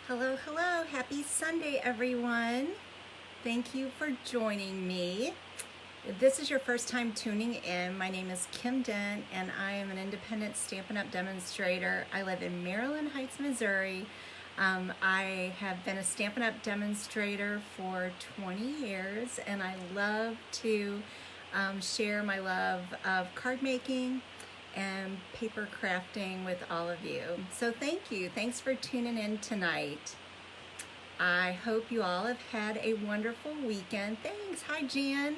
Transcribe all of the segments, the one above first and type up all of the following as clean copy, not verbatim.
Hello, hello. Happy Sunday, everyone. Thank you for joining me. If this is your first time tuning in, my name is Kim Dent, and I am an independent Stampin' Up! Demonstrator. I live in Maryland Heights, Missouri. I have been a Stampin' Up! Demonstrator for 20 years, and I love to share my love of card making and paper crafting with all of you. So thank you. Thanks for tuning in tonight. I hope you all have had a wonderful weekend. Thanks. Hi, Jan.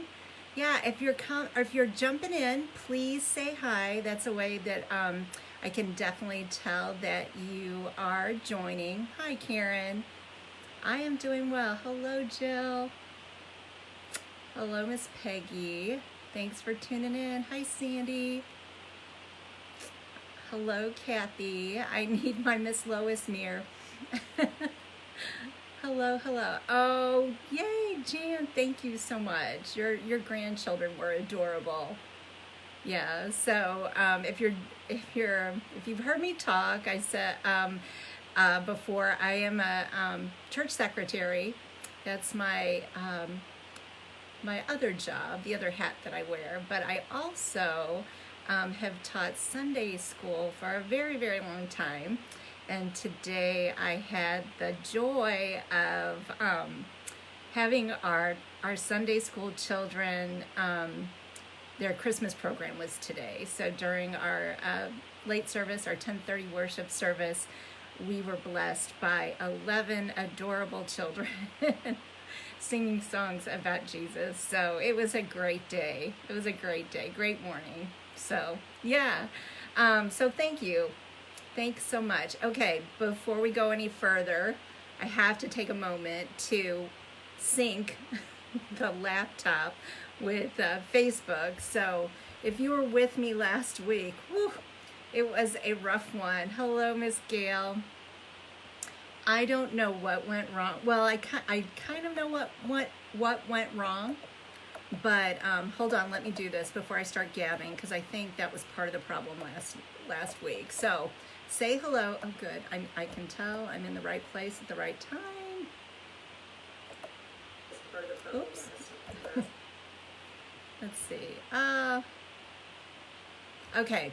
Yeah, if you're jumping in, please say hi. That's a way that I can definitely tell that you are joining. Hi, Karen. I am doing well. Hello, Jill. Hello, Miss Peggy. Thanks for tuning in. Hi, Sandy. Hello, Kathy. I need my Miss Lois mirror. Hello, hello. Oh, yay, Jan. Thank you so much. Your grandchildren were adorable. Yeah. So if you've heard me talk, I said before, I am a church secretary. That's my my other job, the other hat that I wear. But I also have taught Sunday school for a very, very long time. And today I had the joy of having our Sunday school children, their Christmas program was today. So during our late service, our 10:30 worship service, we were blessed by 11 adorable children singing songs about Jesus. So it was a great day. It was a great day, great morning. So yeah, so thank you. Thanks so much. Okay, before we go any further, I have to take a moment to sync the laptop with Facebook. So if you were with me last week, whew, it was a rough one. Hello, Miss Gail. I don't know what went wrong. Well, I kind of know what went wrong. But hold on, let me do this before I start gabbing, because I think that was part of the problem last week. So say hello. Oh, good. I can tell I'm in the right place at the right time. Oops. Let's see. Okay.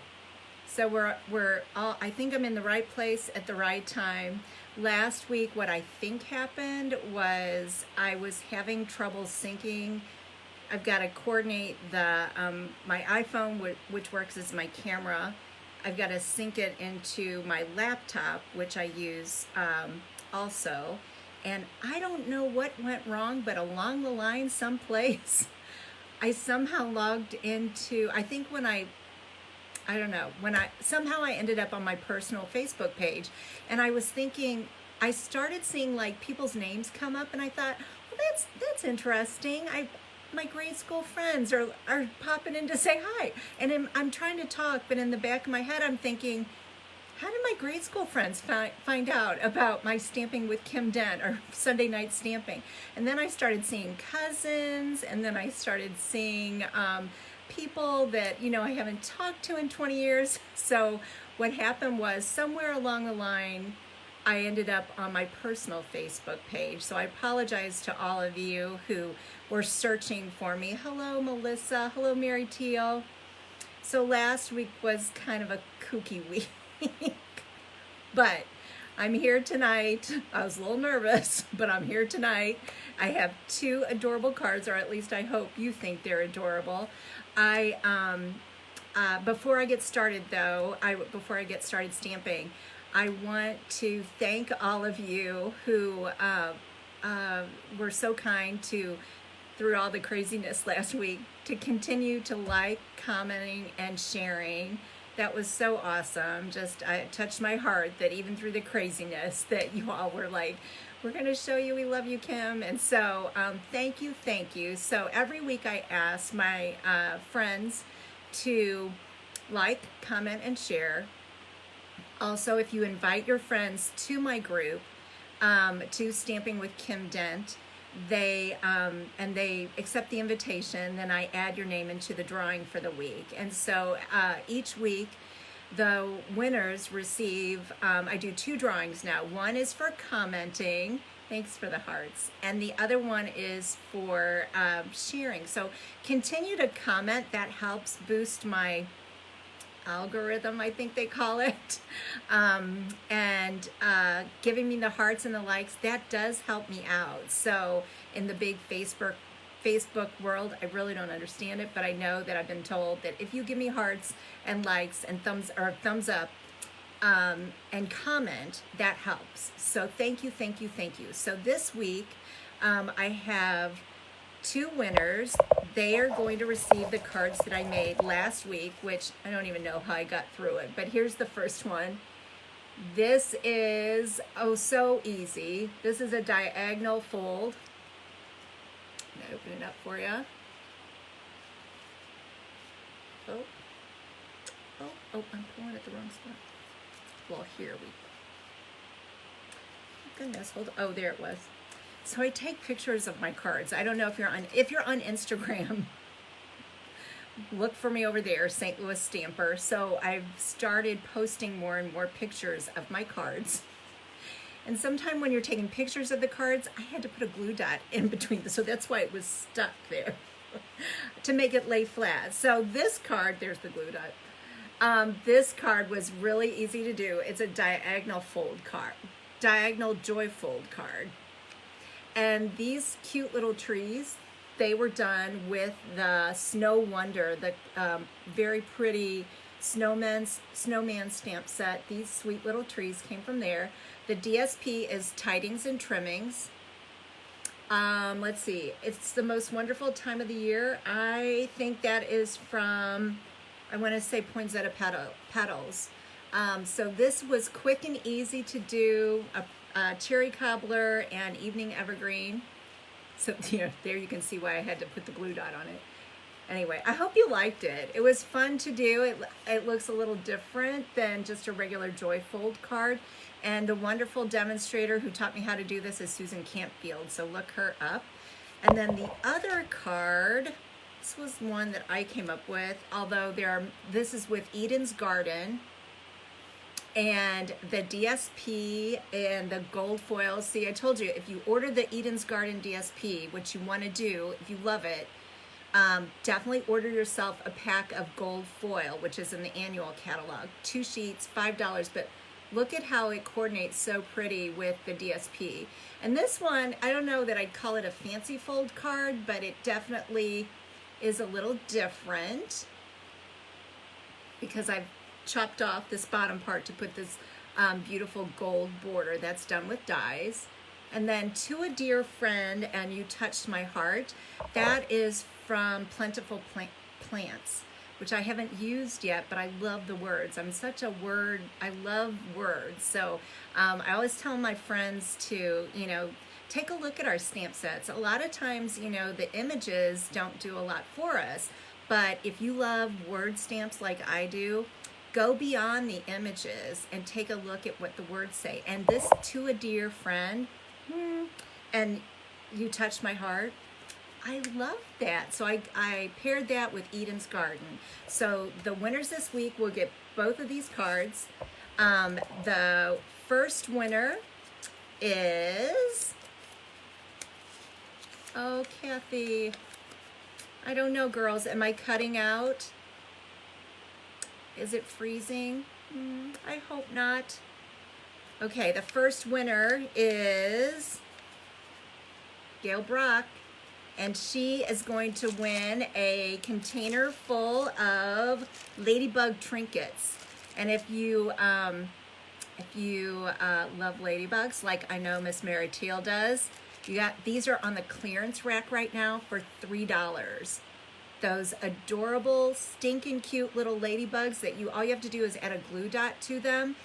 So we're all. I think I'm in the right place at the right time. Last week, what I think happened was I was having trouble syncing. I've got to coordinate the my iPhone, which works as my camera. I've got to sync it into my laptop, which I use also. And I don't know what went wrong, but along the line someplace, I somehow logged into, I think somehow I ended up on my personal Facebook page. And I was thinking, I started seeing like people's names come up, and I thought, well, that's interesting. My grade school friends are popping in to say hi, and I'm trying to talk, but in the back of my head I'm thinking, how did my grade school friends find out about my Stamping with Kim Dent or Sunday night stamping? And then I started seeing cousins, and then I started seeing people that I haven't talked to in 20 years. So what happened was, somewhere along the line, I ended up on my personal Facebook page. So I apologize to all of you who were searching for me. Hello, Melissa. Hello, Mary Teal. So last week was kind of a kooky week, but I'm here tonight. I was a little nervous, but I'm here tonight. I have two adorable cards, or at least I hope you think they're adorable. Before I get started stamping, I want to thank all of you who were so kind to, through all the craziness last week, to continue to like, commenting, and sharing. That was so awesome. It touched my heart that even through the craziness that you all were like, we're going to show you we love you, Kim. And so thank you. So every week I ask my friends to like, comment, and share. Also, if you invite your friends to my group, to Stamping with Kim Dent, they accept the invitation, then I add your name into the drawing for the week. And so each week the winners receive, I do 2 drawings now. One is for commenting, thanks for the hearts, and the other one is for sharing. So continue to comment, that helps boost my algorithm, I think they call it, and giving me the hearts and the likes, that does help me out. So in the big Facebook world, I really don't understand it, but I know that I've been told that if you give me hearts and likes and thumbs up and comment, that helps. So thank you. So this week I have 2 winners. They are going to receive the cards that I made last week, which I don't even know how I got through it, but here's the first one. This is, oh, so easy. This is a diagonal fold. I'm gonna open it up for you. Oh, I'm pulling at the wrong spot. Well, here we go. Goodness, hold on. Oh, there it was. So I take pictures of my cards. I don't know if you're on Instagram, look for me over there, St. Louis Stamper. So I've started posting more and more pictures of my cards. And sometime when you're taking pictures of the cards, I had to put a glue dot in between them. So that's why it was stuck there to make it lay flat. So this card, there's the glue dot. This card was really easy to do. It's a diagonal fold card, diagonal joy fold card. And these cute little trees, they were done with the Snow Wonder, the very pretty snowman stamp set. These sweet little trees came from there. The DSP is Tidings and Trimmings. Let's see, it's the most wonderful time of the year. I think that is from, I want to say Poinsettia Petals. So this was quick and easy to do, a cherry cobbler and evening evergreen. So there you can see why I had to put the glue dot on it. Anyway, I hope you liked it. It was fun to do. It looks a little different than just a regular joy fold card. And the wonderful demonstrator who taught me how to do this is Susan Campfield, so look her up. And then the other card, this was one that I came up with, although this is with Eden's Garden. And the DSP and the gold foil. See, I told you, if you order the Eden's Garden DSP, which you want to do, if you love it, definitely order yourself a pack of gold foil, which is in the annual catalog. 2 sheets, $5, but look at how it coordinates so pretty with the DSP. And this one, I don't know that I'd call it a fancy fold card, but it definitely is a little different because I've chopped off this bottom part to put this beautiful gold border that's done with dies. And then To a Dear Friend and You Touched My Heart, that is from Plentiful Plants, which I haven't used yet, but I love the words. I'm such a I love words. So I always tell my friends to, take a look at our stamp sets. A lot of times, the images don't do a lot for us, but if you love word stamps like I do, go beyond the images and take a look at what the words say. And this To a Dear Friend, and You Touched My Heart, I love that. So I paired that with Eden's Garden. So the winners this week will get both of these cards. The first winner is, oh, Kathy, I don't know, girls, am I cutting out? Is it freezing? I hope not. Okay, the first winner is Gail Brock, and she is going to win a container full of ladybug trinkets. And if you love ladybugs, like I know Miss Mary Teal does, these are on the clearance rack right now for $3. Those adorable, stinking cute little ladybugs that all you have to do is add a glue dot to them.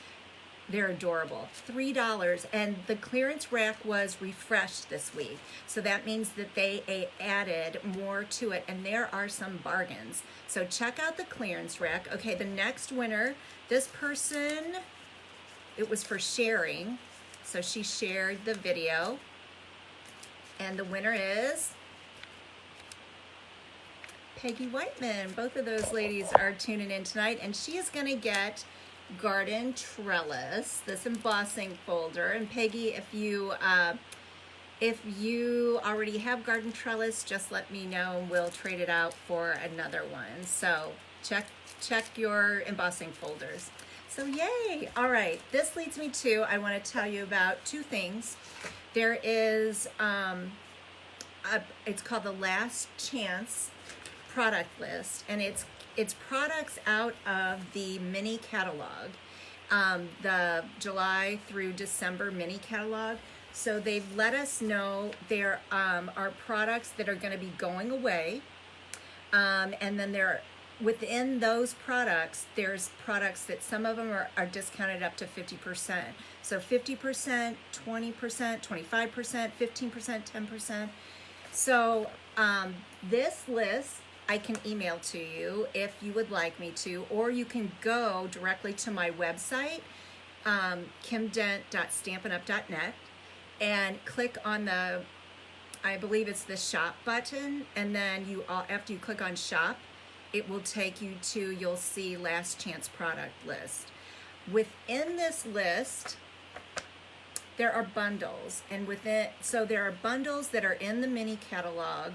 They're adorable. $3, and the clearance rack was refreshed this week. So that means that they added more to it, and there are some bargains. So check out the clearance rack. Okay, the next winner, this person, it was for sharing. So she shared the video. And the winner is Peggy Whiteman. Both of those ladies are tuning in tonight, and she is going to get Garden Trellis, this embossing folder. And Peggy, if you already have Garden Trellis, just let me know and we'll trade it out for another one. So check your embossing folders. So yay! All right, this leads me to, I want to tell you about two things. There is, it's called the Last Chance product list, and it's products out of the mini catalog, the July through December mini catalog. So they've let us know there are products that are going to be going away, and then within those products, there's products that some of them are discounted up to 50%. So 50%, 20%, 25%, 15%, 10%. So this list I can email to you if you would like me to, or you can go directly to my website, kimdent.stampinup.net, and click on the, I believe it's the shop button, and then after you click on shop, it will take you to, you'll see Last Chance product list. Within this list, there are bundles, and so there are bundles that are in the mini catalog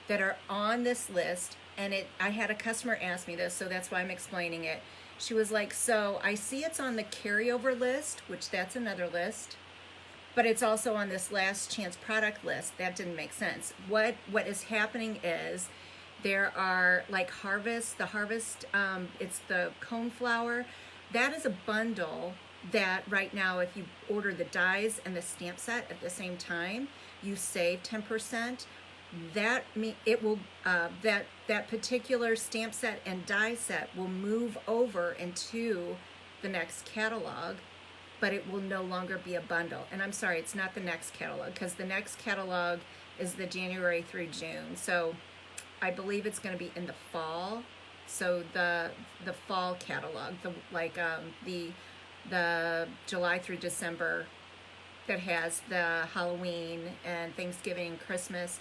that are on this list, and I had a customer ask me this, so that's why I'm explaining it. She was like, so I see it's on the carryover list, which that's another list, but it's also on this Last Chance product list. That didn't make sense. What is happening is there are like Harvest, it's the cone flower. That is a bundle that right now, if you order the dies and the stamp set at the same time, you save 10%. That particular stamp set and die set will move over into the next catalog, but it will no longer be a bundle. And I'm sorry, it's not the next catalog, because the next catalog is the January through June. So I believe it's going to be in the fall. So the fall catalog, the July through December that has the Halloween and Thanksgiving, Christmas,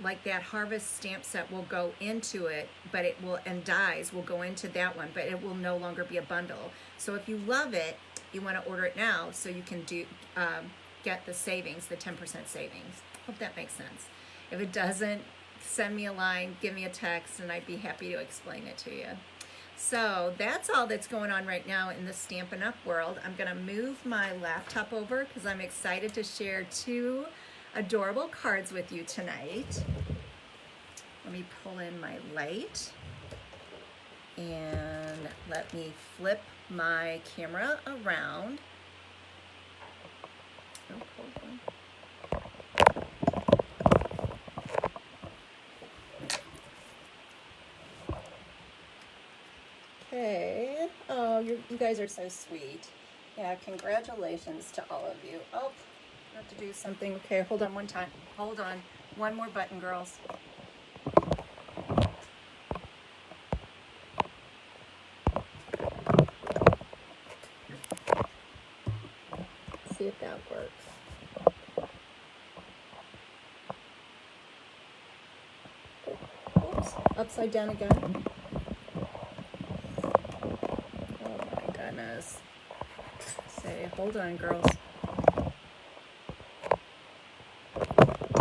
like that Harvest stamp set will go into it, but and dies will go into that one, but it will no longer be a bundle. So if you love it, you want to order it now so you can get the savings, the 10% savings. Hope that makes sense. If it doesn't, send me a line, give me a text, and I'd be happy to explain it to you. So that's all that's going on right now in the Stampin' Up! World. I'm going to move my laptop over because I'm excited to share two adorable cards with you tonight. Let me pull in my light and let me flip my camera around. Oh, hold on. Okay. Oh, you guys are so sweet. Yeah, congratulations to all of you. Oh, I have to do something. Okay, hold on one time. Hold on. One more button, girls. See if that works. Oops, upside down again. Oh my goodness. Say, hold on, girls.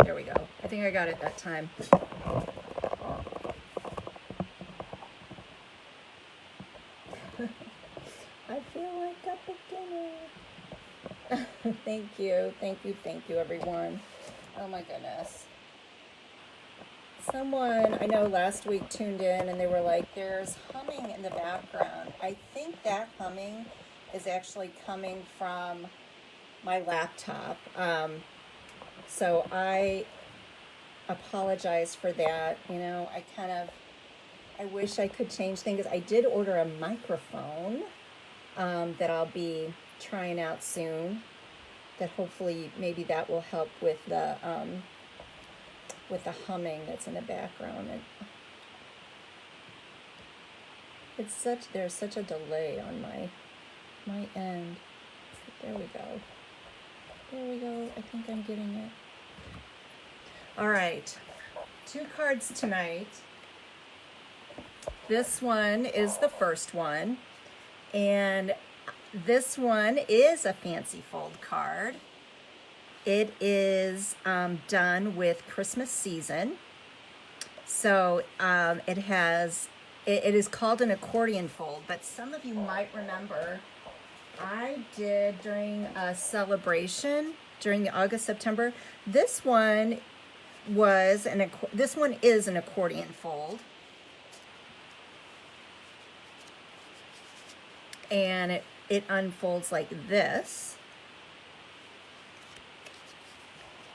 There we go. I think I got it that time. I feel like a beginner. Thank you, everyone. Oh my goodness. Someone I know last week tuned in and they were like, there's humming in the background. I think that humming is actually coming from my laptop. So I apologize for that. You know, I wish I could change things. I did order a microphone that I'll be trying out soon, that hopefully maybe that will help with the humming that's in the background. And there's such a delay on my end. There we go. I think I'm getting it. All right, 2 cards tonight. This one is the first one, and this one is a fancy fold card. It is done with Christmas season. So it is called an accordion fold, but some of you might remember I did during a celebration during the August-September. This one is an accordion fold. And it unfolds like this.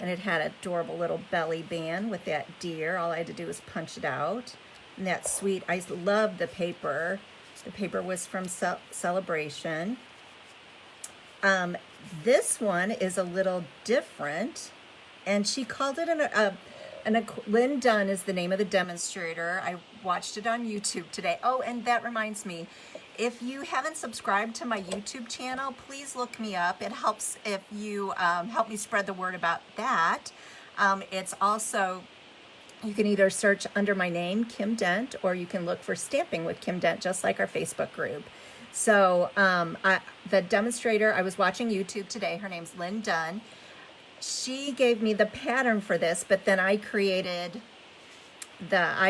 And it had an adorable little belly band with that deer. All I had to do was punch it out. And that's sweet. I love the paper. The paper was from Celebration. This one is a little different. And she called it Lynn Dunn is the name of the demonstrator. I watched it on YouTube today. Oh, and that reminds me. If you haven't subscribed to my YouTube channel, please look me up. It helps if you help me spread the word about that. It's also, you can either search under my name, Kim Dent, or you can look for Stamping with Kim Dent, just like our Facebook group. So the demonstrator, I was watching YouTube today. Her name's Lynn Dunn. She gave me the pattern for this, but then I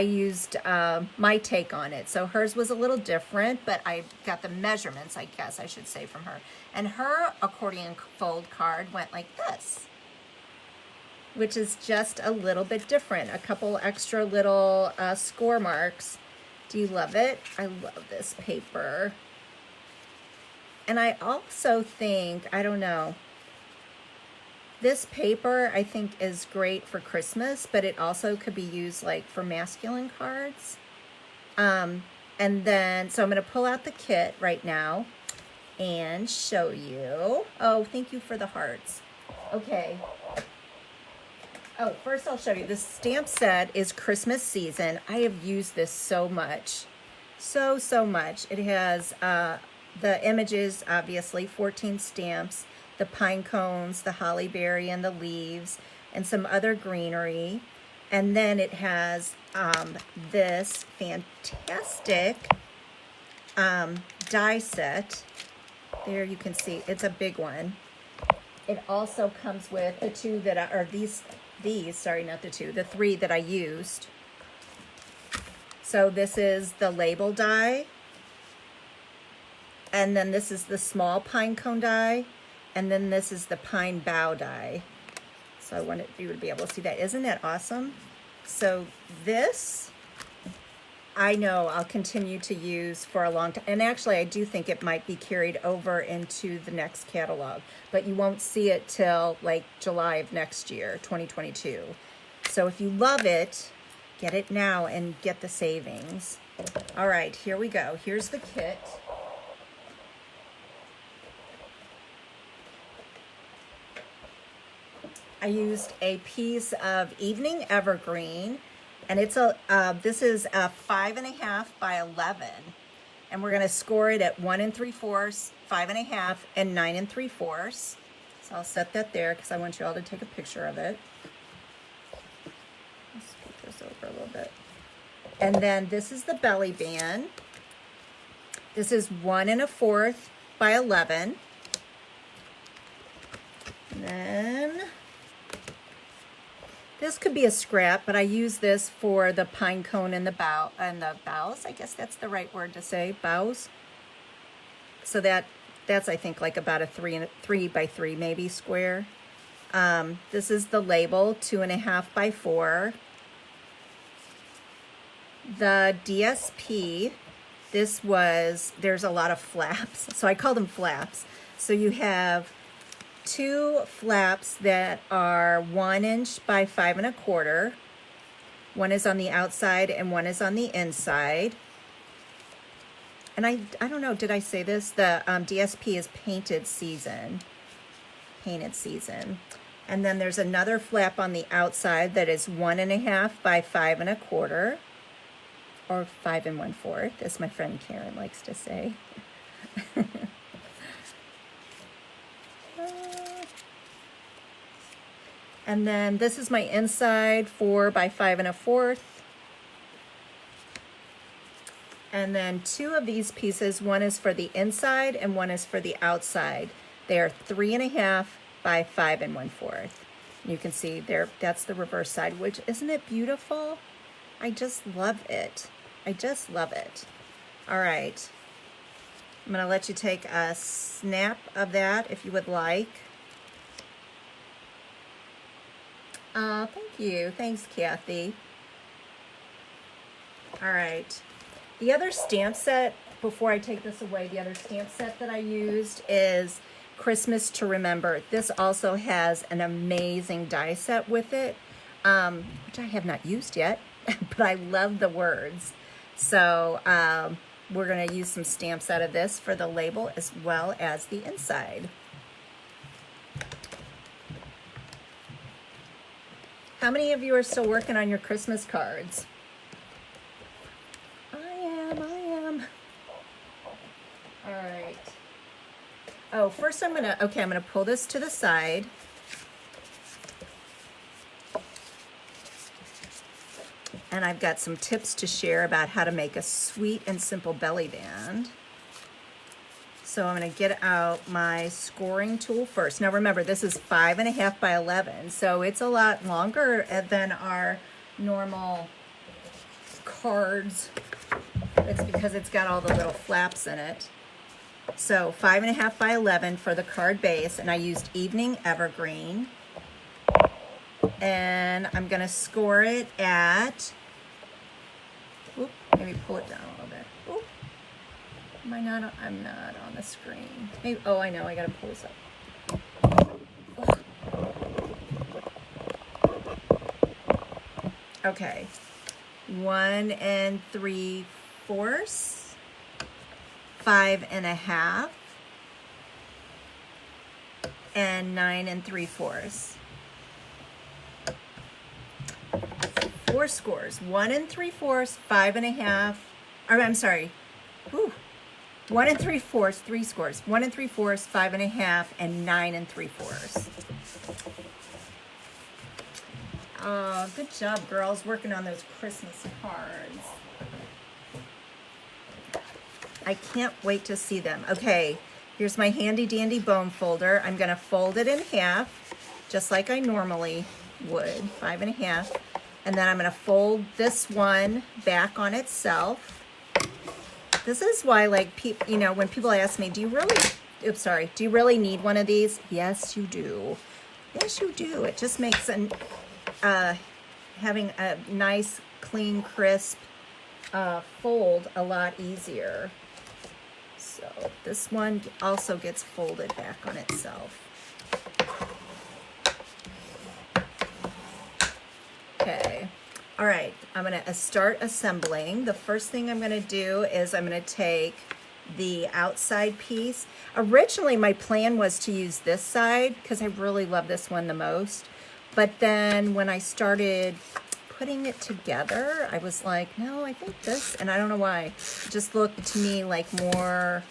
used my take on it. So hers was a little different, but I got the measurements, I guess I should say, from her. And her accordion fold card went like this, which is just a little bit different. A couple extra little score marks. Do you love it? I love this paper. And I also think, I don't know, this paper, I think, is great for Christmas, but it also could be used like for masculine cards. And then, so I'm going to pull out the kit right now and show you. Oh, thank you for the hearts. Okay. Oh, first I'll show you. This stamp set is Christmas season. I have used this so much. So much. It has the images, obviously, 14 stamps. The pine cones, the holly berry, and the leaves, and some other greenery. And then it has this fantastic die set. There you can see, it's a big one. It also comes with the two that are these, sorry, not the two, the three that I used. So this is the label die. And then this is the small pine cone die. And then this is the pine bough die. So I wanted you to be able to see that. Isn't that awesome? So this, I know I'll continue to use for a long time. And actually, I do think it might be carried over into the next catalog. But you won't see it till like July of next year, 2022. So if you love it, get it now and get the savings. All right, here we go. Here's the kit. I used a piece of Evening Evergreen, and it's this is a 5.5 by 11, and we're gonna score it at 1 3/4, 5.5, and 9 3/4. So I'll set that there because I want you all to take a picture of it. Let's scoot this over a little bit. And then this is the belly band. This is 1 1/4 by 11. And then this could be a scrap, but I use this for the pine cone and the boughs. I guess that's the right word to say, boughs. So that's I think like about a 3 by 3 maybe square. This is the label, 2.5 by 4. The DSP, there's a lot of flaps, so I call them flaps. So you have 2 flaps that are 1 inch by 5 1/4. One is on the outside and one is on the inside. And I don't know, did I say this? The DSP is painted season. And then there's another flap on the outside that is 1 1/2 by 5 1/4, or 5 1/4, as my friend Karen likes to say. And then this is my inside, 4 by 5 1/4. And then 2 of these pieces, one is for the inside and one is for the outside. They are 3.5 by 5 1/4. You can see there, that's the reverse side, which isn't it beautiful? I just love it. I just love it. All right. I'm gonna let you take a snap of that if you would like. Thank you. Thanks, Kathy. All right. The other stamp set, before I take this away, the other stamp set that I used is Christmas to Remember. This also has an amazing die set with it, which I have not used yet, but I love the words. So we're going to use some stamps out of this for the label as well as the inside. How many of you are still working on your Christmas cards? I am. All right. Oh, first I'm gonna pull this to the side. And I've got some tips to share about how to make a sweet and simple belly band. So I'm gonna get out my scoring tool first. Now remember, this is 5.5 by 11, so it's a lot longer than our normal cards. It's because it's got all the little flaps in it. So 5.5 by 11 for the card base, and I used Evening Evergreen. And I'm gonna score it at, whoop, maybe pull it down a little bit. Whoop. I'm not on the screen. Maybe, oh, I know, I gotta pull this up. Okay, 1 3/4, 5.5, and 9 3/4. 4 scores, 1 3/4, 5.5, or I'm sorry, 1 3/4, 3 scores, 1 3/4, 5.5, and 9 3/4. Oh, good job, girls, working on those Christmas cards. I can't wait to see them. Okay, here's my handy dandy bone folder. I'm gonna fold it in half, just like I normally would, 5.5. And then I'm gonna fold this one back on itself. This is why, like, you know, when people ask me, do you really need one of these? Yes, you do. Yes, you do. It just makes having a nice, clean, crisp fold a lot easier. So this one also gets folded back on itself. Okay, all right, I'm gonna start assembling. The first thing I'm gonna do is I'm gonna take the outside piece. Originally, my plan was to use this side because I really love this one the most. But then when I started putting it together, I was like, no, I think this, and I don't know why, it just looked to me like more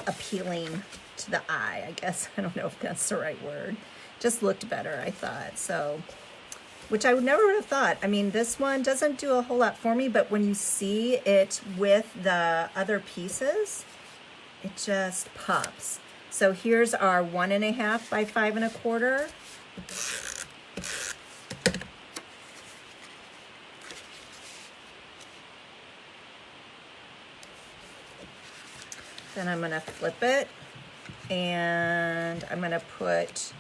appealing to the eye, I guess. I don't know if that's the right word. Just looked better, I thought. So, which I would never have thought. I mean, this one doesn't do a whole lot for me, but when you see it with the other pieces, it just pops. So here's our 1.5 by 5 1/4. Then I'm gonna flip it, and I'm gonna put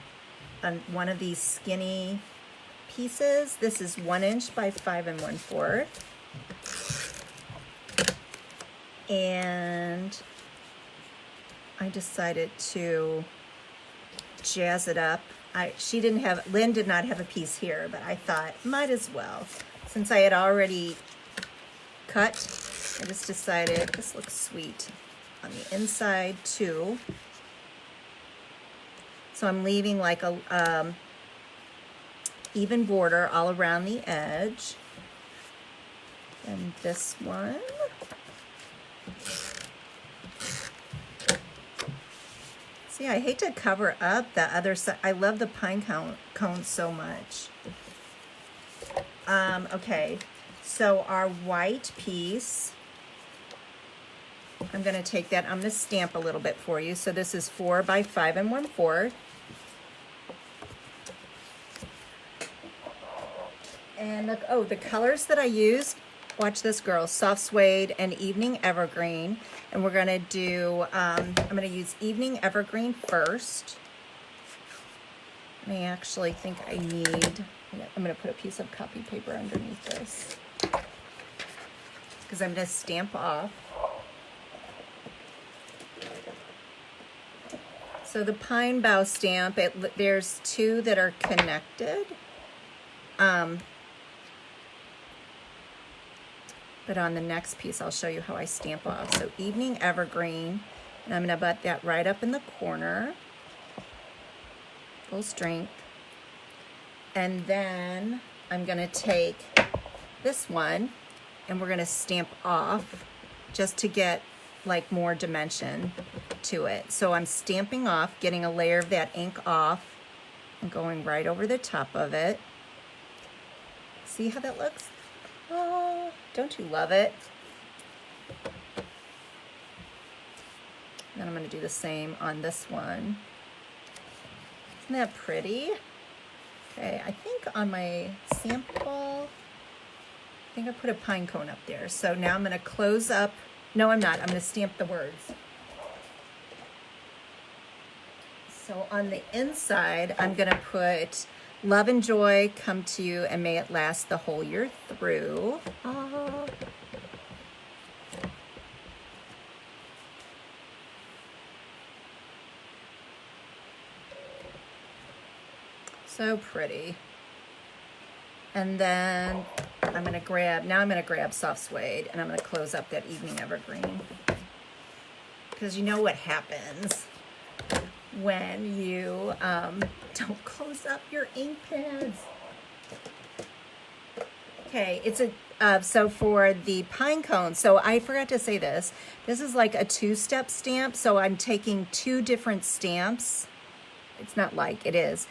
on one of these skinny pieces. This is 1 inch by 5 1/4. And I decided to jazz it up. Lynn did not have a piece here, but I thought might as well. Since I had already cut, I just decided this looks sweet on the inside too. So I'm leaving like a even border all around the edge. And this one. See, I hate to cover up the other side. I love the pine cone so much. Okay, so our white piece, I'm going to take that, I'm going to stamp a little bit for you. So this is 4 by 5 1/4. And look, oh, the colors that I used, watch this, girls, soft suede and evening evergreen. And we're going to do, I'm going to use evening evergreen first. And I actually think I need, I'm going to put a piece of copy paper underneath this because I'm going to stamp off. So the pine bough stamp, there's 2 that are connected. But on the next piece, I'll show you how I stamp off. So evening evergreen, and I'm gonna butt that right up in the corner, full strength. And then I'm gonna take this one and we're gonna stamp off just to get like more dimension to it. So I'm stamping off, getting a layer of that ink off and going right over the top of it. See how that looks? Oh, don't you love it? Then I'm going to do the same on this one. Isn't that pretty? Okay, I think on my sample, I think I put a pine cone up there. So now I'm going to close up. No, I'm not. I'm going to stamp the words. So on the inside, I'm going to put love and joy come to you and may it last the whole year through. Oh. So pretty. And then I'm going to grab soft suede and I'm going to close up that evening evergreen. Because you know what happens when you don't close up your ink pads. Okay, it's a so for the pine cone, so I forgot to say this. This is like a 2-step stamp, so I'm taking 2 different stamps. It's not like, it is.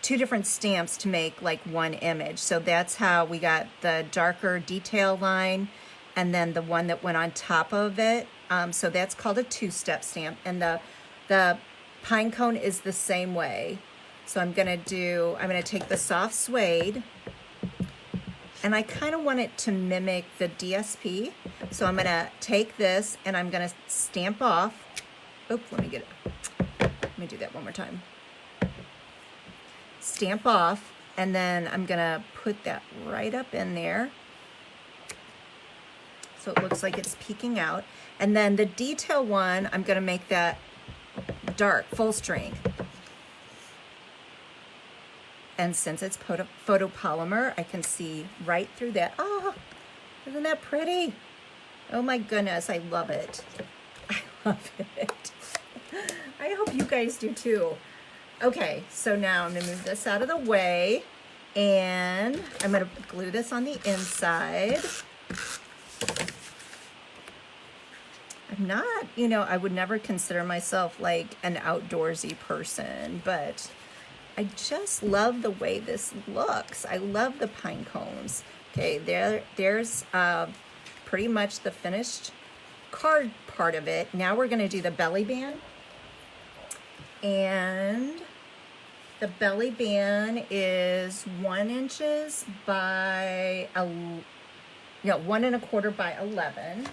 2 different stamps to make like one image. So that's how we got the darker detail line and then the one that went on top of it. So that's called a 2-step stamp. And the pine cone is the same way. So I'm gonna take the soft suede and I kind of want it to mimic the DSP. So I'm gonna take this and I'm gonna stamp off. Oops, let me do that one more time. Stamp off, and then I'm gonna put that right up in there. So it looks like it's peeking out. And then the detail one, I'm gonna make that dark, full strength. And since it's photopolymer, I can see right through that. Oh, isn't that pretty? Oh my goodness, I love it. I love it. I hope you guys do too. Okay, so now I'm gonna move this out of the way and I'm gonna glue this on the inside. I'm not, I would never consider myself like an outdoorsy person, but I just love the way this looks. I love the pine cones. Okay, there's pretty much the finished card part of it. Now we're gonna do the belly band. And the belly band is 1 inch by 1 1/4 by 11.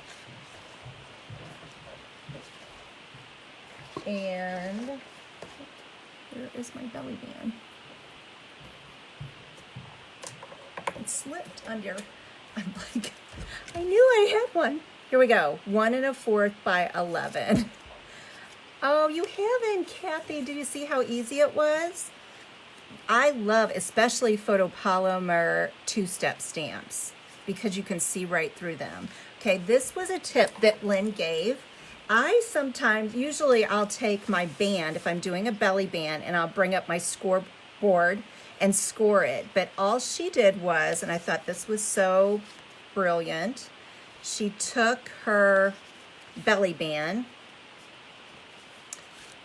And where is my belly band? It slipped under. I'm like, I knew I had one. Here we go. 1 1/4 by 11. Oh, you haven't, Kathy. Did you see how easy it was? I love, especially photopolymer 2-step stamps because you can see right through them. Okay, this was a tip that Lynn gave. Usually I'll take my band, if I'm doing a belly band, and I'll bring up my scoreboard and score it. But all she did was, and I thought this was so brilliant, she took her belly band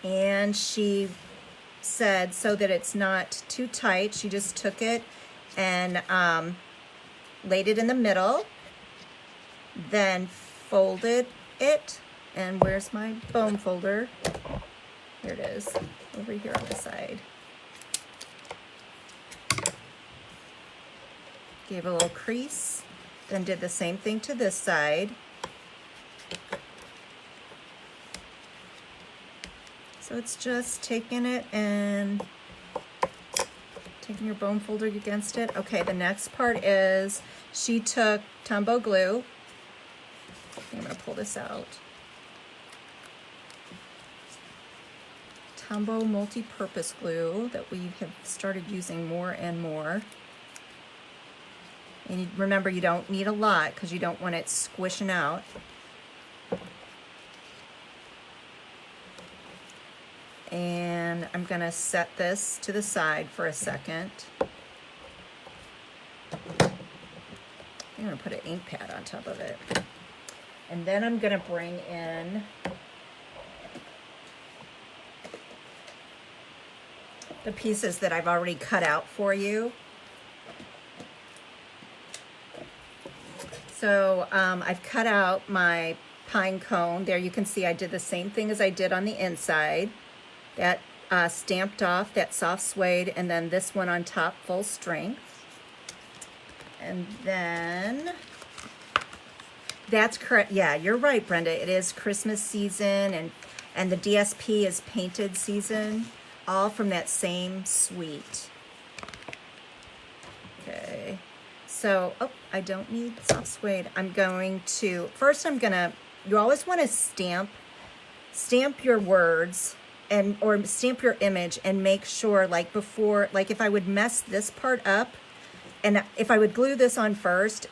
and she said, so that it's not too tight, she just took it and laid it in the middle, then folded it and where's my bone folder? Here it is, over here on the side. Gave a little crease, then did the same thing to this side. So it's just taking it and taking your bone folder against it. Okay, the next part is she took Tombow glue. I'm gonna pull this out. Tombow multi-purpose glue that we have started using more and more. And remember, you don't need a lot because you don't want it squishing out. And I'm gonna set this to the side for a second. I'm gonna put an ink pad on top of it. And then I'm gonna bring in the pieces that I've already cut out for you. So I've cut out my pine cone. There you can see I did the same thing as I did on the inside. That stamped off, that soft suede, and then this one on top, full strength. And then, that's correct. Yeah, you're right, Brenda. It is Christmas season, and the DSP is painted season, all from that same suite. Okay, so, oh, I don't need soft suede. I'm going to, first you always want to stamp your words, or stamp your image and make sure, like before, like if I would mess this part up, and if I would glue this on first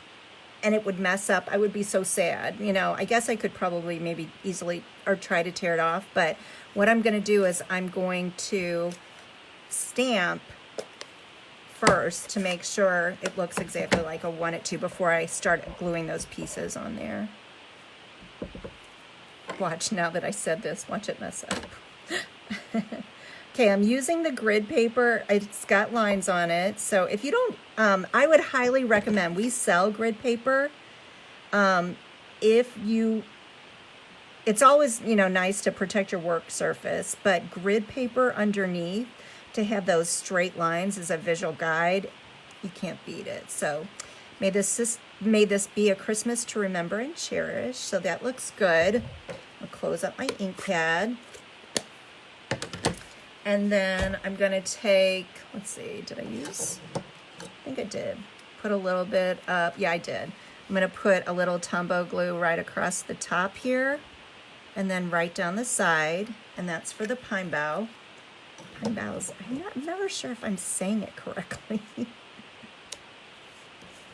and it would mess up, I would be so sad. You know, I guess I could probably maybe easily, or try to tear it off, but what I'm gonna do is I'm going to stamp first to make sure it looks exactly like I want it to before I start gluing those pieces on there. Watch, now that I said this, watch it mess up. Okay, I'm using the grid paper. It's got lines on it. So if you don't, I would highly recommend, we sell grid paper. It's always, nice to protect your work surface, but grid paper underneath to have those straight lines as a visual guide, you can't beat it. So may this be a Christmas to remember and cherish. So that looks good. I'll close up my ink pad. And then I'm gonna take, let's see, did I use? I think I did. Put a little bit up, yeah, I did. I'm gonna put a little Tombow glue right across the top here, and then right down the side, and that's for the pine bough. Pine boughs, I'm never sure if I'm saying it correctly.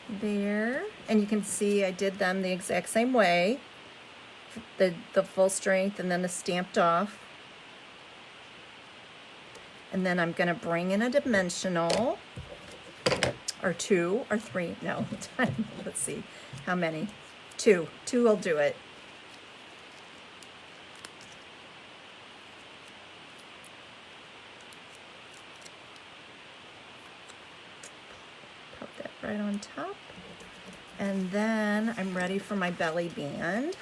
There, and you can see I did them the exact same way. The full strength and then the stamped off. And then I'm gonna bring in a dimensional, or 2 or 3, no, let's see, how many? 2 will do it. Pop that right on top. And then I'm ready for my belly band.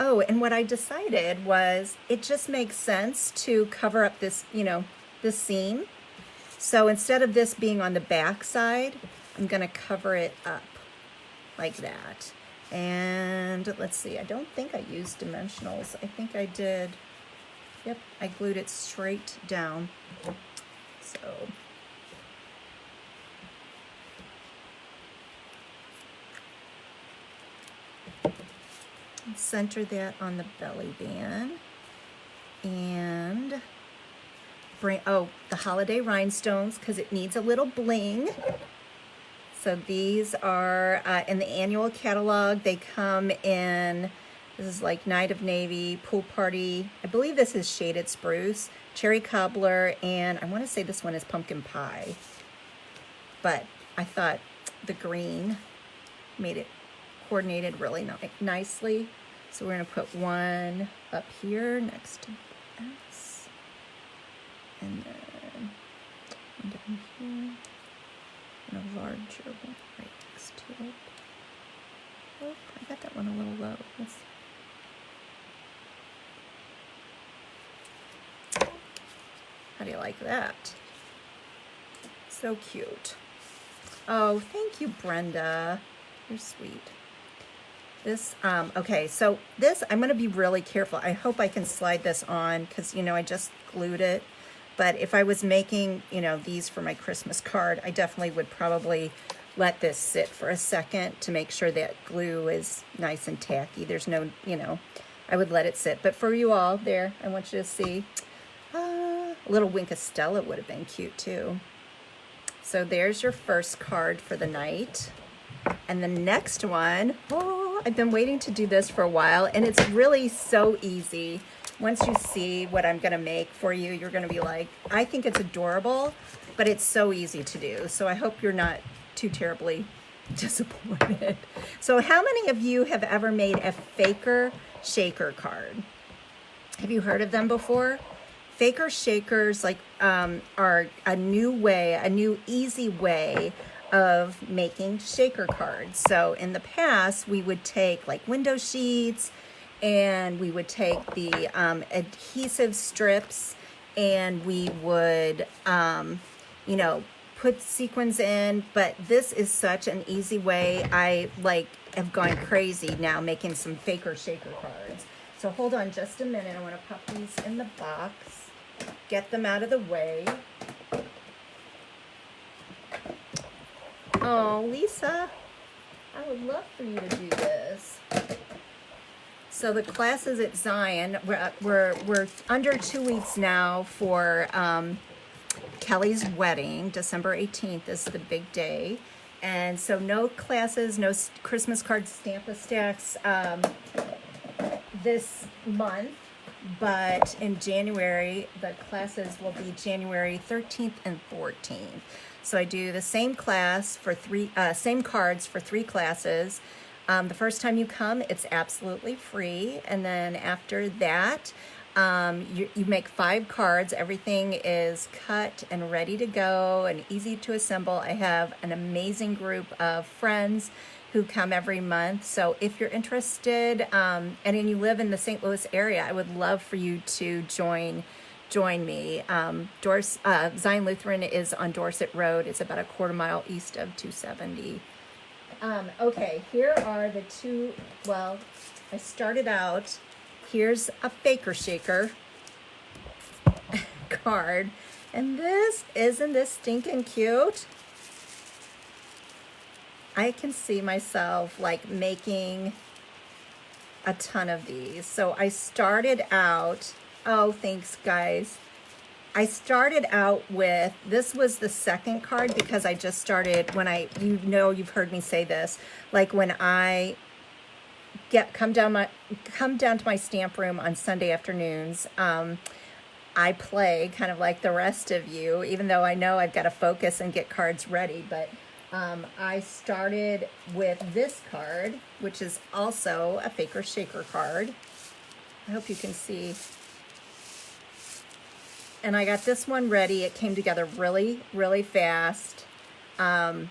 Oh, and what I decided was it just makes sense to cover up this, this seam. So instead of this being on the back side, I'm gonna cover it up like that. And let's see, I don't think I used dimensionals. I think I did, yep, I glued it straight down. So. Center that on the belly band and bring, oh, the holiday rhinestones, because it needs a little bling. So these are in the annual catalog. They come in, this is like Night of Navy, Pool Party. I believe this is Shaded Spruce, Cherry Cobbler, and I want to say this one is Pumpkin Pie. But I thought the green made it coordinated really nicely. So we're gonna put one up here next to S, and then one down here, and a larger one right next to it. Oh, I got that one a little low. How do you like that? So cute. Oh, thank you, Brenda. You're sweet. This, okay, so this, I'm going to be really careful. I hope I can slide this on because, you know, I just glued it. But if I was making, you know, these for my Christmas card, I definitely would probably let this sit for a second to make sure that glue is nice and tacky. There's no, you know, I would let it sit. But for you all there, I want you to see, a little wink of Stella would have been cute too. So there's your first card for the night. And the next one, oh, I've been waiting to do this for a while, and it's really so easy. Once you see what I'm gonna make for you, you're gonna be like, I think it's adorable, but it's so easy to do. So I hope you're not too terribly disappointed. So how many of you have ever made a faker shaker card? Have you heard of them before? Faker shakers are a new way, a new easy way of making shaker cards. So in the past, we would take like window sheets and we would take the adhesive strips and we would, you know, put sequins in, but this is such an easy way. I have gone crazy now making some faker shaker cards. So hold on just a minute. I want to pop these in the box, get them out of the way. Oh, Lisa, I would love for you to do this. So the classes at Zion, we're under 2 weeks now for Kelly's wedding. December 18th is the big day. And so no classes, no Christmas card Stamp-A-Stacks this month. But in January, the classes will be January 13th and 14th. So I do the same class for same cards for 3 classes. The first time you come, it's absolutely free. And then after that, you make 5 cards. Everything is cut and ready to go and easy to assemble. I have an amazing group of friends who come every month. So if you're interested and you live in the St. Louis area, I would love for you to join me. Zion Lutheran is on Dorset Road. It's about a quarter mile east of 270. Okay, here are the 2, well, I started out, here's a faker shaker card, and isn't this stinking cute? I can see myself like making a ton of these. So I started out, oh, thanks guys. I started out with, this was the second card because I just started you've heard me say this, like when I come down to my stamp room on Sunday afternoons, I play kind of like the rest of you, even though I know I've got to focus and get cards ready, but I started with this card, which is also a faker shaker card. I hope you can see. And I got this one ready. It came together really, really fast. And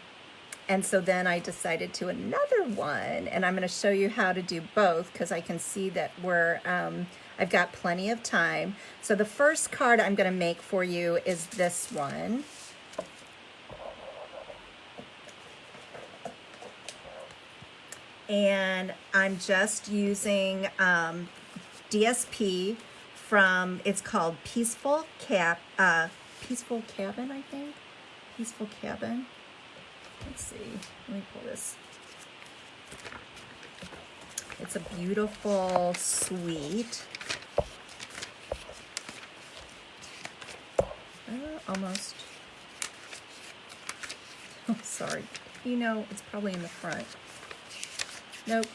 so then I decided to another one, and I'm going to show you how to do both because I can see that I've got plenty of time. So the first card I'm going to make for you is this one. And I'm just using DSP from, it's called Peaceful Cabin, I think. Peaceful Cabin. Let's see. Let me pull this. It's a beautiful, sweet. Almost. Oh, sorry. You know, it's probably in the front. Nope.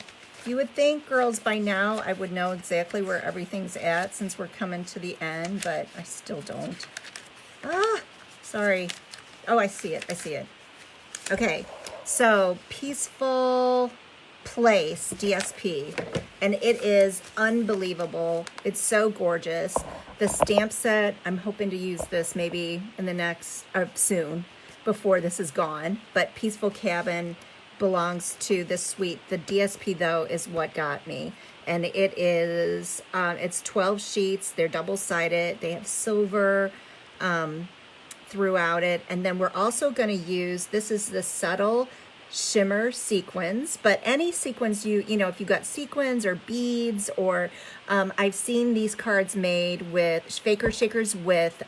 You would think, girls, by now I would know exactly where everything's at since we're coming to the end, but I still don't. Ah, sorry. Oh, I see it. I see it. Okay, so Peaceful Place DSP, and it is unbelievable. It's so gorgeous. The stamp set, I'm hoping to use this maybe in the next, soon, before this is gone, but Peaceful Cabin belongs to this suite. The DSP though is what got me, and it is it's 12 sheets. They're double-sided. They have silver throughout it. And then we're also going to use, this is the subtle shimmer sequins, but any sequins you know, if you got sequins or beads, or I've seen these cards made with faker shakers with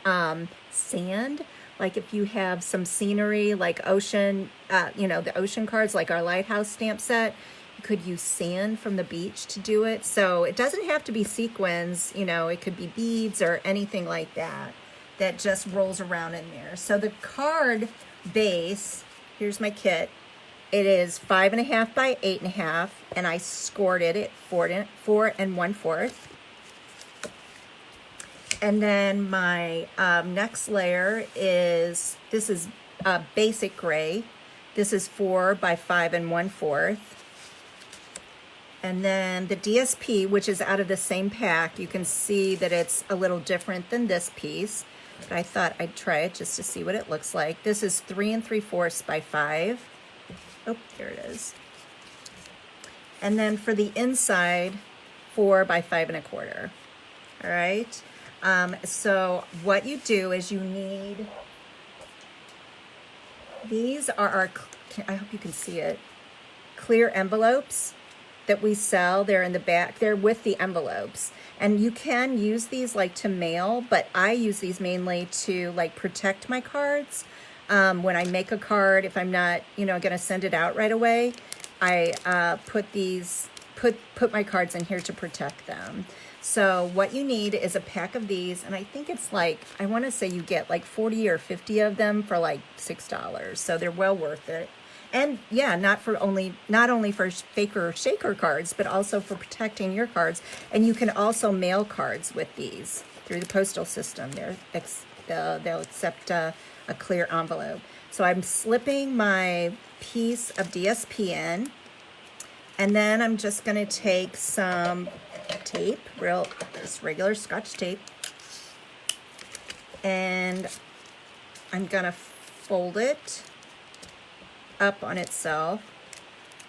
sand. Like if you have some scenery, like ocean, you know, the ocean cards, like our lighthouse stamp set, you could use sand from the beach to do it. So it doesn't have to be sequins, you know, it could be beads or anything like that that just rolls around in there. So the card base, here's my kit. It is 5.5 by 8.5, and I scored it at 4 1/4. And then my next layer is, this is basic gray. This is 4 by 5 1/4. And then the DSP, which is out of the same pack, you can see that it's a little different than this piece. But I thought I'd try it just to see what it looks like. This is 3 3/4 by 5. Oh, there it is. And then for the inside, 4 by 5 1/4. All right. So what you do is you need, these are our, I hope you can see it, clear envelopes that we sell. They're in the back. They're with the envelopes. And you can use these like to mail, but I use these mainly to like protect my cards. When I make a card, if I'm not, you know, going to send it out right away, I put my cards in here to protect them. So what you need is a pack of these, and I think it's like, I want to say you get like 40 or 50 of them for like $6. So they're well worth it. And yeah, not only for faker shaker cards, but also for protecting your cards. And you can also mail cards with these through the postal system. They'll accept a clear envelope. So I'm slipping my piece of DSP in, and then I'm just going to take some tape, just regular Scotch tape, and I'm going to fold it up on itself.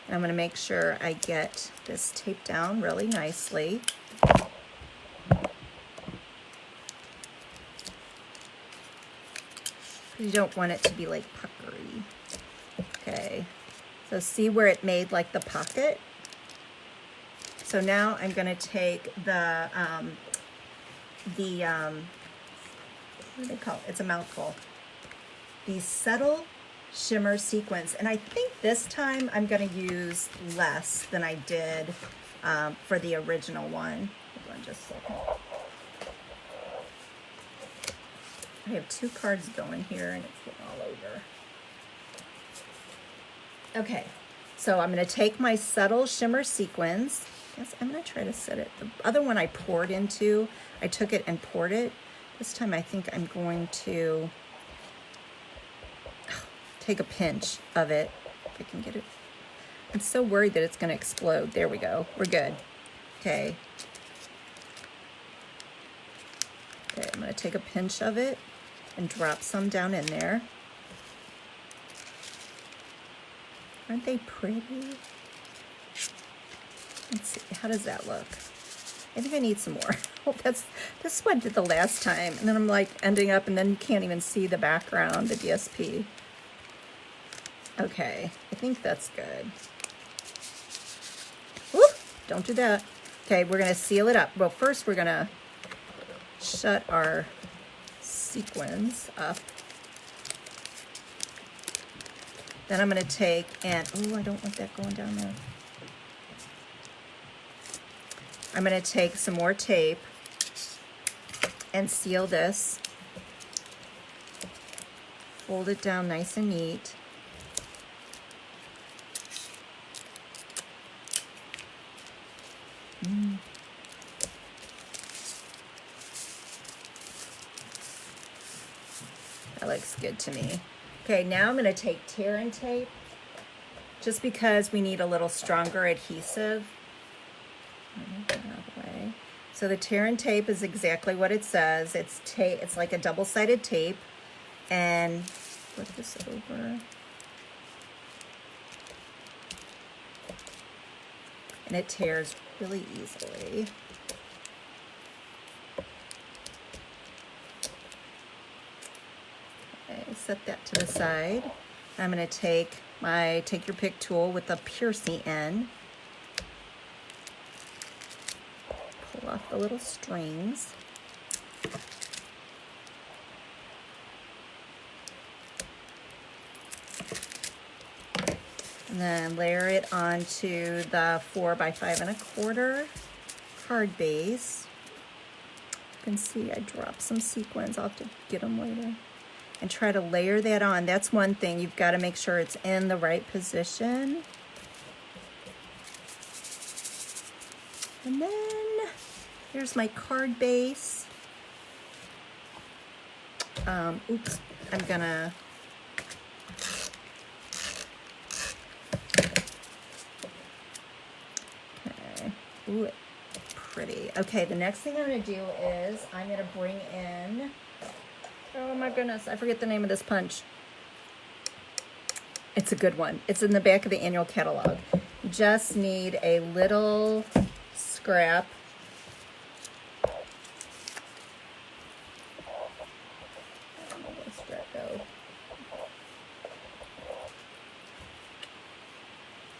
And I'm going to make sure I get this tape down really nicely. You don't want it to be like puckery. Okay, so see where it made like the pocket? So now I'm going to take the what do they call it? It's a mouthful. These subtle shimmer sequins, and I think this time I'm going to use less than I did for the original one. Hold on just a second. I have 2 cards going here, and it's getting all over. Okay, so I'm going to take my subtle shimmer sequins. Yes, I'm going to try to set it. The other one I poured into, I took it and poured it. This time I think I'm going to take a pinch of it, if I can get it. I'm so worried that it's going to explode. There we go. We're good. Okay. Okay, I'm going to take a pinch of it and drop some down in there. Aren't they pretty? Let's see, how does that look? I think I need some more. Oh, this is what I did the last time. And then I'm like ending up, and then you can't even see the background, the DSP. Okay, I think that's good. Woo, don't do that. Okay, we're gonna seal it up. Well, first we're gonna shut our sequins up. Then I'm going to take and, oh, I don't want that going down there. I'm going to take some more tape and seal this. Fold it down nice and neat. That looks good to me. Okay, now I'm going to take tear and tape, just because we need a little stronger adhesive. So the tear and tape is exactly what it says. It's tape. It's like a double-sided tape, and flip this over. And it tears really easily. set that to the side. I'm gonna take my take your pick tool with the piercing end. Pull off the little strings. And then layer it onto the 4 by 5 1/4 card base. You can see I dropped some sequins. I'll have to get them later. And try to layer that on. That's one thing. You've got to make sure it's in the right position. And then here's my card base. Oops, I'm gonna ooh, pretty. Okay, the next thing I'm going to do is I'm going to bring in, oh my goodness, I forget the name of this punch. It's a good one. It's in the back of the annual catalog. You just need a little scrap. I don't know where the scrap goes.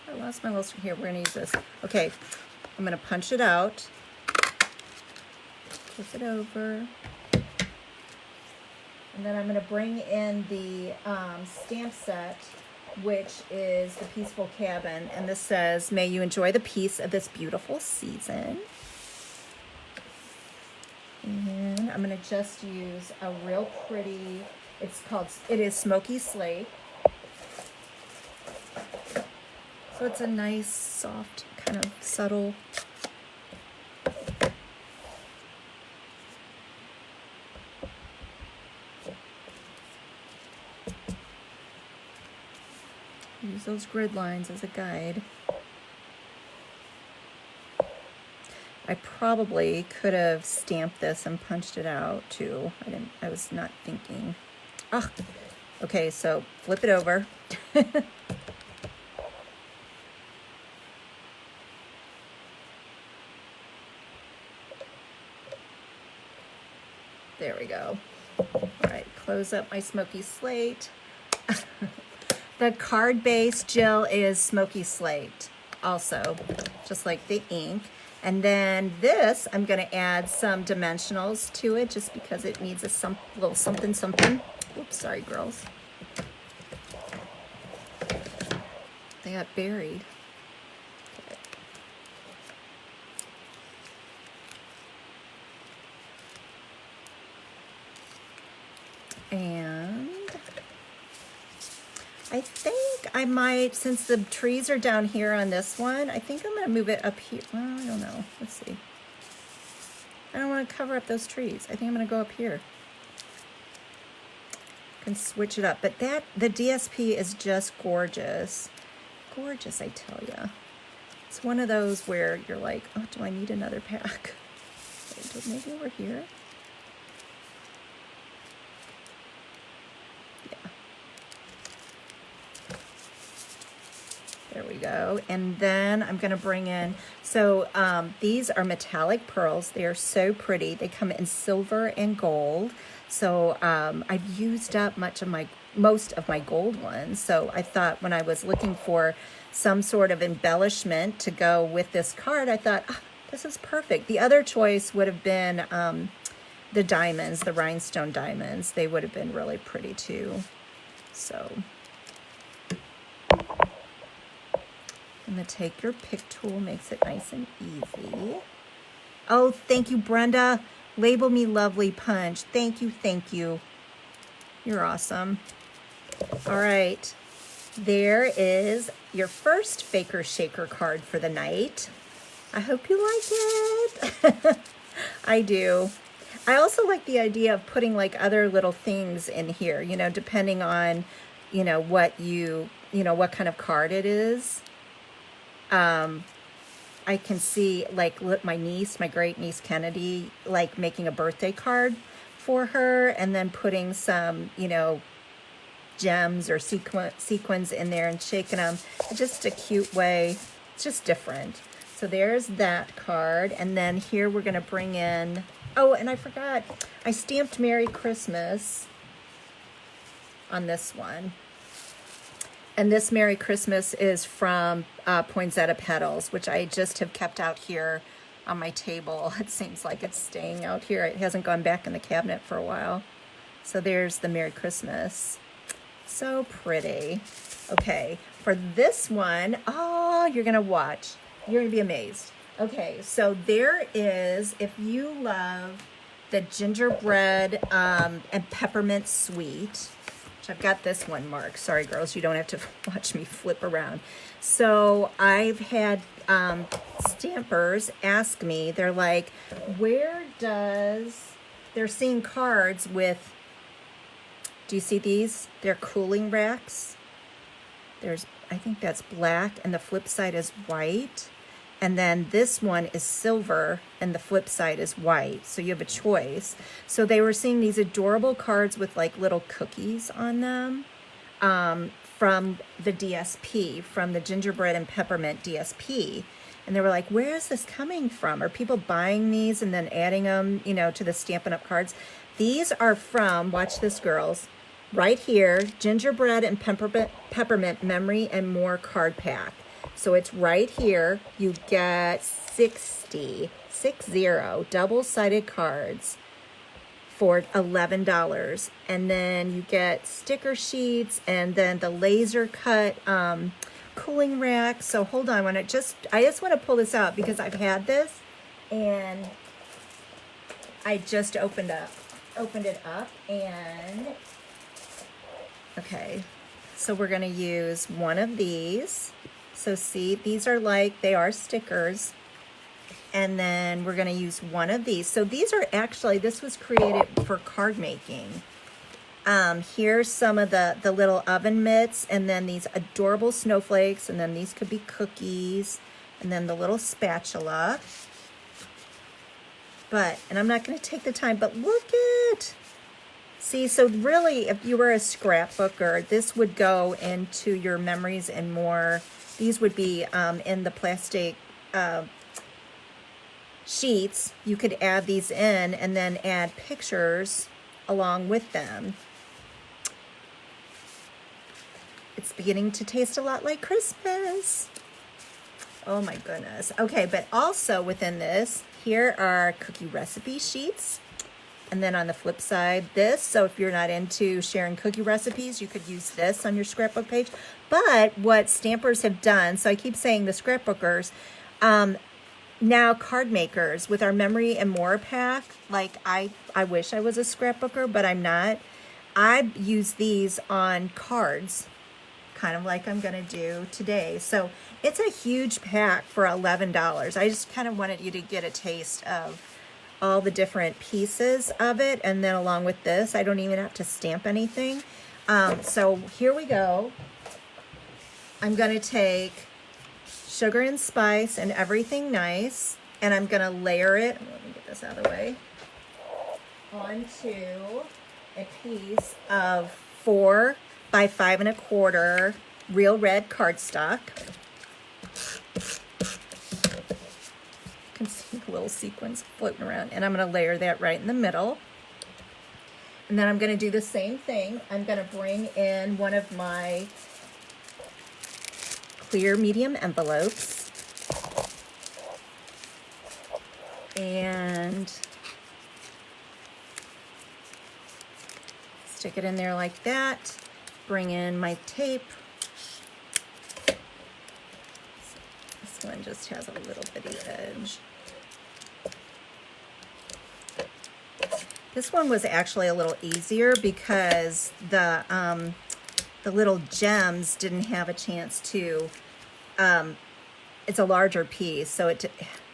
I lost my little scrap. Here, we're going to use this. Okay. I'm going to punch it out, flip it over, and then I'm going to bring in the stamp set, which is the Peaceful Cabin, and this says, "May you enjoy the peace of this beautiful season." And I'm going to just use a real pretty, it is Smoky Slate. So it's a nice, soft, kind of subtle. Use those grid lines as a guide. I probably could have stamped this and punched it out too. I was not thinking. Ah, okay, so flip it over. There we go. All right, close up my Smoky Slate. The card base, Jill, is Smoky Slate also, just like the ink. And then this, I'm going to add some dimensionals to it just because it needs a little something, something. Oops, sorry, girls. They got buried. Okay. And I think I might, since the trees are down here on this one, I think I'm going to move it up here. Well, I don't know. Let's see. I don't want to cover up those trees. I think I'm going to go up here. Can switch it up. But the DSP is just gorgeous. Gorgeous, I tell you. It's one of those where you're like, oh, do I need another pack? Wait, maybe over here? There we go. And then I'm going to bring in, so these are metallic pearls. They are so pretty. They come in silver and gold. So I've used up most of my gold ones. So I thought when I was looking for some sort of embellishment to go with this card, I thought, oh, this is perfect. The other choice would have been the diamonds, the rhinestone diamonds. They would have been really pretty too. So... and the take your pick tool makes it nice and easy. Oh, thank you, Brenda. Label me lovely punch. Thank you, thank you. You're awesome. All right. There is your first Faker Shaker card for the night. I hope you like it. I do. I also like the idea of putting like other little things in here, you know, depending on, you know, what kind of card it is. I can see like my niece, my great niece Kennedy, like making a birthday card for her and then putting some, you know, gems or sequins in there and shaking them. It's just a cute way. It's just different. So there's that card. And then here we're going to bring in, oh, and I forgot, I stamped Merry Christmas on this one. And this Merry Christmas is from Poinsettia Petals, which I just have kept out here on my table. It seems like it's staying out here. It hasn't gone back in the cabinet for a while. So there's the Merry Christmas. So pretty. Okay, for this one, oh, you're gonna watch. You're gonna be amazed. Okay, so there is, if you love the gingerbread and peppermint sweet, which I've got this one marked. Sorry, girls, you don't have to watch me flip around. So I've had stampers ask me, they're like, they're seeing cards with, do you see these? They're cooling racks. I think that's black, and the flip side is white. And then this one is silver, and the flip side is white. So you have a choice. So they were seeing these adorable cards with like little cookies on them from the DSP, from the Gingerbread and Peppermint DSP. And they were like, where is this coming from? Are people buying these and then adding them, you know, to the Stampin' Up! Cards? These are from, watch this, girls, right here, Gingerbread and Peppermint Memory and More card pack. So it's right here. You get 60 double-sided cards for $11. And then you get sticker sheets and then the laser cut cooling rack. So hold on, I just want to pull this out because I've had this and I just opened it up and okay. So we're going to use one of these. So see, these are they are stickers. And then we're going to use one of these. So these are actually, this was created for card making. Here's some of the little oven mitts, and then these adorable snowflakes, and then these could be cookies, and then the little spatula. And I'm not going to take the time, but look at, see, so really, if you were a scrapbooker, this would go into your Memories and More. These would be in the plastic sheets. You could add these in and then add pictures along with them. It's beginning to taste a lot like Christmas. Oh my goodness. Okay, but also within this, here are cookie recipe sheets. And then on the flip side, this. So if you're not into sharing cookie recipes, you could use this on your scrapbook page. But what stampers have done, so I keep saying the scrapbookers, now card makers with our Memory and More pack, like I wish I was a scrapbooker, but I'm not. I use these on cards, kind of like I'm going to do today. So it's a huge pack for $11. I just kind of wanted you to get a taste of all the different pieces of it. And then along with this, I don't even have to stamp anything. So here we go. I'm going to take sugar and spice and everything nice, and I'm going to layer it, let me get this out of the way, onto a piece of 4 by 5 1/4 real red cardstock. You can see the little sequins floating around, and I'm going to layer that right in the middle. And then I'm going to do the same thing. I'm going to bring in one of my clear medium envelopes and stick it in there like that. Bring in my tape. This one just has a little bitty edge. This one was actually a little easier because the little gems didn't have a chance to, it's a larger piece, so it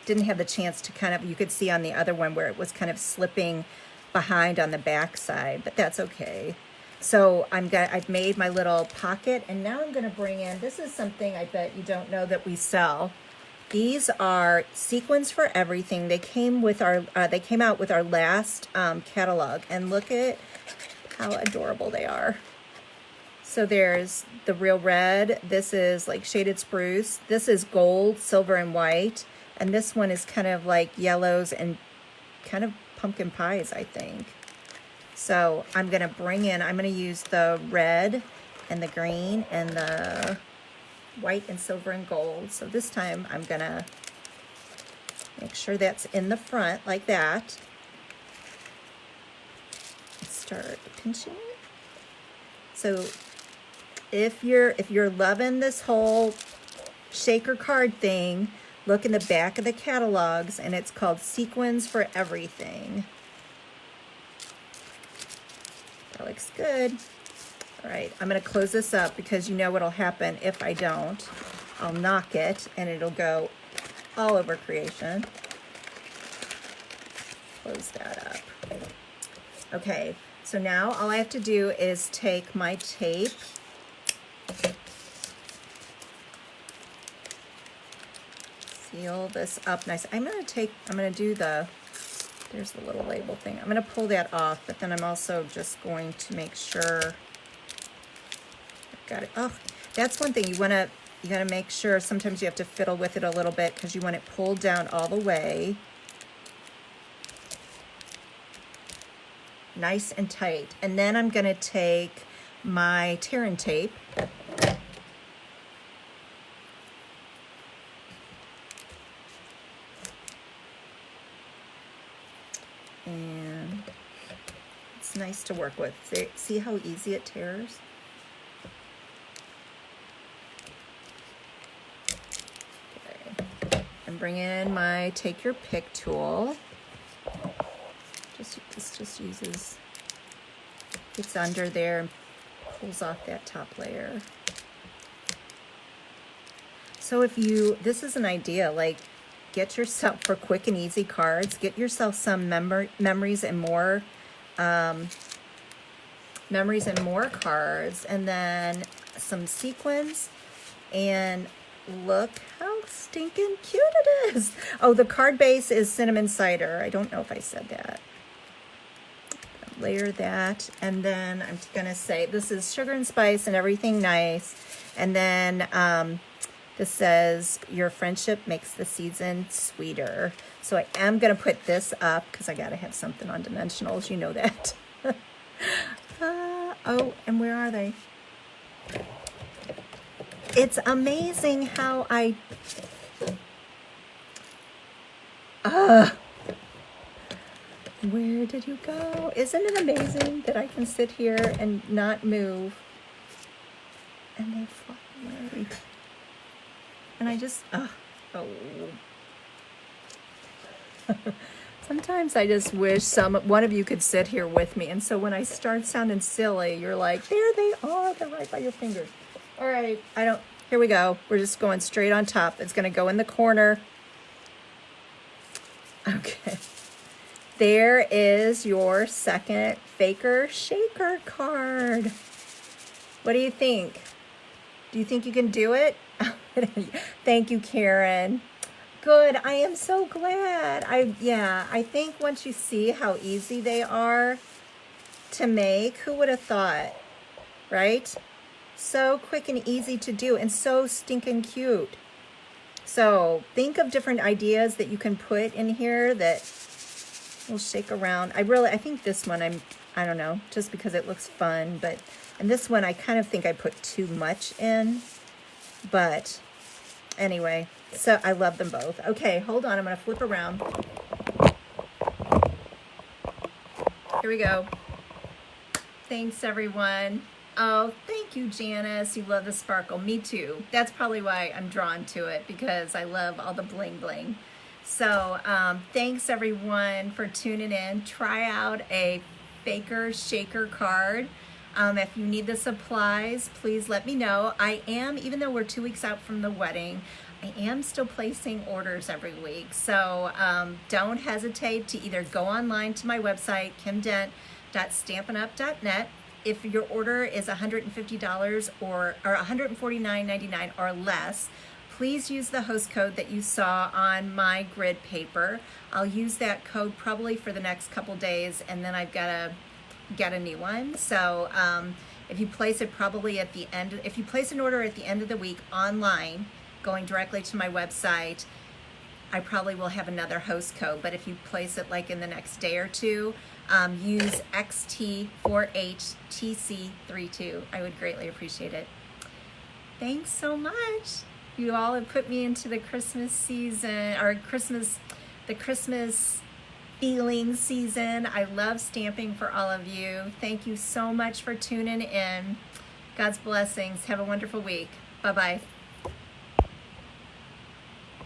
didn't have the chance to kind of, you could see on the other one where it was kind of slipping behind on the back side, but that's okay. So I've made my little pocket, and now I'm gonna bring in, this is something I bet you don't know that we sell. These are Sequins for Everything. They came with our, they came out with our last catalog, and look at how adorable they are. So there's the real red. This is like shaded spruce. This is gold, silver, and white. And this one is kind of like yellows and kind of pumpkin pies, I think. So I'm going to use the red and the green and the white and silver and gold. So this time I'm going to make sure that's in the front like that. Start pinching it. So if you're loving this whole shaker card thing, look in the back of the catalogs, and it's called Sequins for Everything. That looks good. All right, I'm going to close this up because you know what'll happen if I don't. I'll knock it and it'll go all over creation. Close that up. Okay, so now all I have to do is take my tape, seal this up nice. I'm gonna do there's the little label thing. I'm gonna pull that off, but then I'm also just going to make sure I've got it. Oh, that's one thing you gotta make sure. Sometimes you have to fiddle with it a little bit because you want it pulled down all the way. Nice and tight. And then I'm gonna take my tear-in tape and it's nice to work with. See how easy it tears? Okay. And bring in my take your pick tool. This just uses, it's under there and pulls off that top layer. So this is an idea, like get yourself, for quick and easy cards, get yourself some memories and more cards, and then some sequins, and look how stinking cute it is. Oh, the card base is cinnamon cider. I don't know if I said that. Layer that, and then I'm gonna say this is sugar and spice and everything nice, and then this says your friendship makes the season sweeter. So I am gonna put this up because I gotta have something on dimensionals, you know that. Oh, and where are they? It's amazing how where did you go? Isn't it amazing that I can sit here and not move and they fly away? And I just, Sometimes I just wish one of you could sit here with me. And so when I start sounding silly, you're like, there they are. They're right by your fingers. All right, here we go. We're just going straight on top. It's gonna go in the corner. Okay. There is your second Faker Shaker card. What do you think? Do you think you can do it? Thank you, Karen. Good, I am so glad. I think once you see how easy they are to make, who would have thought, right? So quick and easy to do and so stinking cute. So think of different ideas that you can put in here that will shake around. I think this one, I don't know, just because it looks fun, and this one I kind of think I put too much in, but anyway, so I love them both. Okay, hold on, I'm gonna flip around. Here we go. Thanks, everyone. Oh, thank you, Janice. You love the sparkle. Me too. That's probably why I'm drawn to it, because I love all the bling bling. So thanks, everyone, for tuning in. Try out a Faker Shaker card. If you need the supplies, please let me know. I am, even though we're 2 weeks out from the wedding, I am still placing orders every week. So don't hesitate to either go online to my website, kimdent.stampinup.net. If your order is $150 or $149.99 or less, please use the host code that you saw on my grid paper. I'll use that code probably for the next couple days, and then I've got to get a new one. So if you place it probably at the end, if you place an order at the end of the week online, going directly to my website, I probably will have another host code, but if you place it like in the next day or two, use XT4HTC32. I would greatly appreciate it. Thanks so much. You all have put me into the Christmas season, or the Christmas feeling season. I love stamping for all of you. Thank you so much for tuning in. God's blessings. Have a wonderful week. Bye-bye.